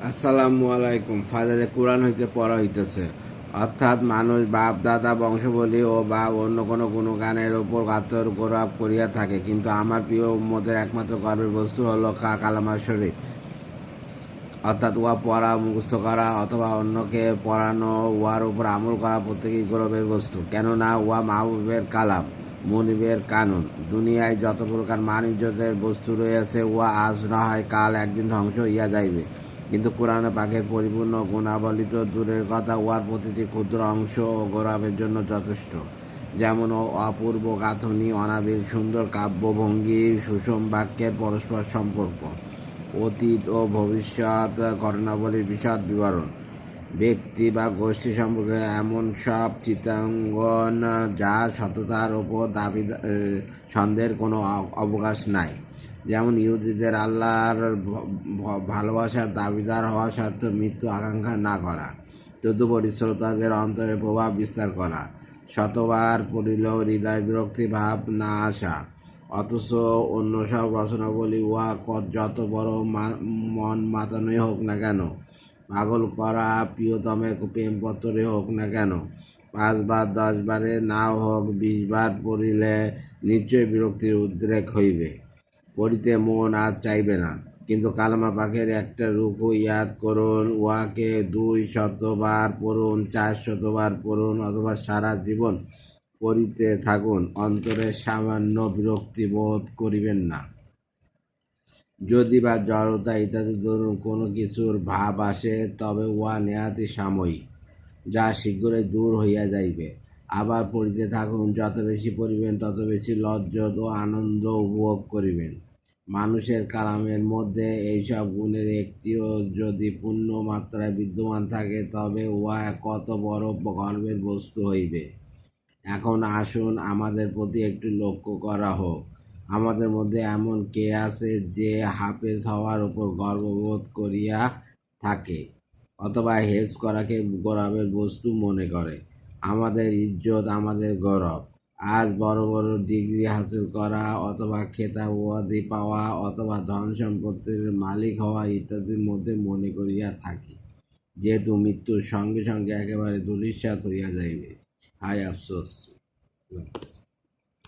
আসসালামু আলাইকুম। ফাজালে কুরআন হইতে পড়া হইতেছে, অর্থাৎ মানুষ বাপ দাদা বংশাবলী ও বা অন্য কোনো গুণগানের উপর গৌরব করিয়া থাকে, কিন্তু আমার প্রিয় উম্মতের একমাত্র গর্বের বস্তু হলো কালামা শরীফ, অর্থাৎ উহা পড়া, মুখস্থ করা অথবা অন্যকে পড়ানো, উহার উপর আমল করা প্রত্যেকেই গৌরবের বস্তু। কেননা উহা মাহবুবের কালাম, মনিবের কানুন। দুনিয়ায় যত প্রকার মান ইজ্জতের বস্তু রয়েছে, উহা আজ না হয় কাল একদিন ধ্বংস হইয়া যাইবে, কিন্তু কোরআন পাকের পরিপূর্ণ গুণাবলী তো দূরের কথা, উহার প্রতিটি ক্ষুদ্র অংশ ও গৌরবের জন্য যথেষ্ট। যেমন অপূর্ব গাঁথনি, অনাবিল সুন্দর কাব্যভঙ্গি, সুষম বাক্যের পরস্পর সম্পর্ক, অতীত ও ভবিষ্যৎ ঘটনাবলীর বিশদ বিবরণ, ব্যক্তি বা গোষ্ঠী সম্পর্কে এমন সব চিত্রাঙ্গন যা সততার ওপর সন্দেহের কোনো অবকাশ নাই। যেমন ইহুদিদের আল্লাহর ভালোবাসার দাবিদার হওয়া সত্ত্বেও মৃত্যু আকাঙ্ক্ষা না করা, তদুপরি শ্রোতাদের অন্তরে প্রভাব বিস্তার করা, শতবার পড়িলেও হৃদয় বিরক্তি ভাব না আসা, অথচ অন্য সব রচনাবলী উহা যত বড় মন মাতানোই হোক না কেন, পাগল করা প্রিয়তমের প্রেমপত্রে হোক না কেন, 5 বার 10 বারে নাও হোক 20 বার পড়িলে নিশ্চয় বিরক্তির উদ্রেক হইবে, পড়িতে মন আর চাইবে না। কিন্তু কালামা পাকের একটা রুকু ইয়াদ করুন, উহাকে 200 বার পড়ুন, 400 বার পড়ুন অথবা সারা জীবন পড়িতে থাকুন, অন্তরে সামান্য বিরক্তি বোধ করিবেন না। যদি বা জড়তা ইত্যাদি ধরুন কোনো কিছুর ভাব আসে, তবে উহা নেহাতি সাময়িক, যা শীঘ্রই দূর হইয়া যাইবে। আবার পড়িতে থাকুন, যত বেশি পড়িবেন তত বেশি লজ্জত ও আনন্দ উপভোগ করিবেন। মানুষের কালামের মধ্যে এইসব গুণের একটিও যদি পূর্ণ মাত্রায় বিদ্যমান থাকে, তবে উহা কত বড় গর্বের বস্তু হইবে। এখন আসুন আমাদের প্রতি একটু লক্ষ্য করা হোক। আমাদের মধ্যে এমন কে আছে যে হাফেজ হওয়ার উপর গর্ববোধ করিয়া থাকে, অথবা হেজ করাকে গৌরবের বস্তু মনে করে? আমাদের ইজ্জত, আমাদের গৌরব আজ বড় বড় ডিগ্রি হাসিল করা অথবা খেতাব উপাধি পাওয়া অথবা ধন সম্পত্তির মালিক হওয়া ইত্যাদির মধ্যে মনে করিয়া থাকি, যেহেতু মৃত্যুর সঙ্গে সঙ্গে একেবারে ধূলিসাৎ হইয়া যাইবে। হায় আফসোস।